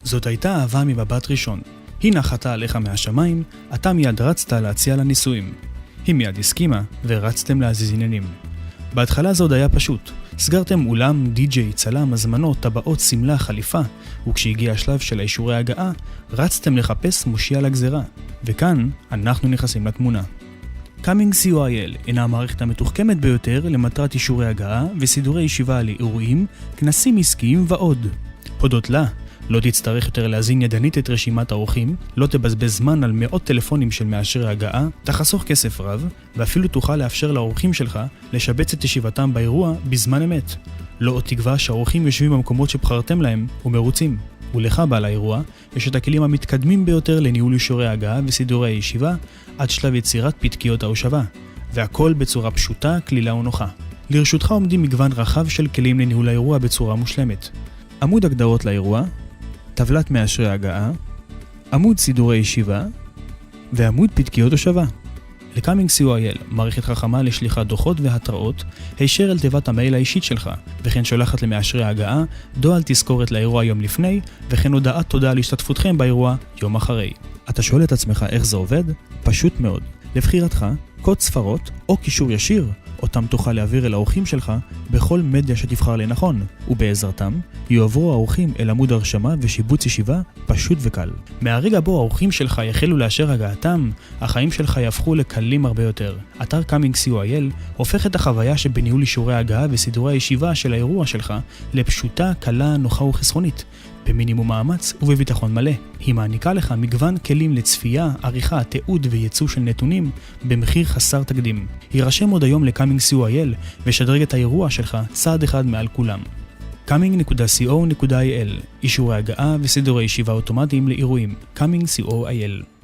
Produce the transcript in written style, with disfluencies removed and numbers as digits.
זאת הייתה אהבה ממבט ראשון. היא נחתה עליך מהשמיים, אתה מיד רצת להציע לנישואים. היא מיד הסכימה, ורצתם להזיז עניינים. בהתחלה זה עוד היה פשוט. סגרתם אולם, די-ג'יי, צלם, הזמנות, טבעות, סמלה, חליפה, וכשהגיע השלב של האישורי הגעה, רצתם לחפש מושיע לגזרה. וכאן אנחנו נכנסים לתמונה. Coming.co.il אינה המערכת המתוחכמת ביותר למטרת אישורי הגעה וסידורי ישיבה לאירועים, כנסים עסקיים ועוד. הודות לה, לא תצטרך יותר להזין ידנית את רשימת האורחים, לא תבזבז זמן על מאות טלפונים של מאשרי הגעה, תחסוך כסף רב, ואפילו תוכל לאפשר לאורחים שלך לשבץ את ישיבתם באירוע בזמן אמת. לא עוד תקווה שהאורחים יושבים במקומות שבחרתם להם ומרוצים. ולך בעל האירוע, יש את הכלים המתקדמים ביותר לניהול אישורי הגעה וסידורי הישיבה, עד שלב יצירת פתקיות ההושבה. והכל בצורה פשוטה, כלילה ונוחה. לרשותך עומדים מגוון רחב של כלים לניהול האירוע בצורה מושלמת. עמוד הגדרות לאירוע, טבלת מאשרי הגעה, עמוד סידורי ישיבה, ועמוד פתקיות הושבה. ל-Coming.co.il, מערכת חכמה לשליחת דוחות והתראות, הישר אל תיבת המייל האישית שלך, וכן שולחת למאשרי ההגעה, דואל תזכורת לאירוע יום לפני, וכן הודעת תודה על השתתפותכם באירוע יום אחרי. אתה שואל את עצמך איך זה עובד? פשוט מאוד. לבחירתך, קוד ספרות או קישור ישיר, אותם תוכל להעביר אל האורחים שלך בכל מדיה שתבחר לנכון, ובעזרתם יועברו האורחים אל עמוד הרשמה ושיבוץ ישיבה פשוט וקל. מהרגע בו האורחים שלך יחלו לאשר הגעתם, החיים שלך יהפכו לקלים הרבה יותר. אתר Coming.co.il הופך את החוויה שבניהול אישורי הגעה וסידורי הישיבה של האירוע שלך לפשוטה, קלה, נוחה וחסכונית. במינימום מאמץ ובביטחון מלא. היא מעניקה לך מגוון כלים לצפייה, עריכה, תיעוד וייצוא של נתונים במחיר חסר תקדים. הירשם עוד היום ל-Coming.co.il ושדרג את האירוע שלך צעד אחד מעל כולם. Coming.co.il אישורי הגעה וסידורי ישיבה אוטומטיים לאירועים. Coming.co.il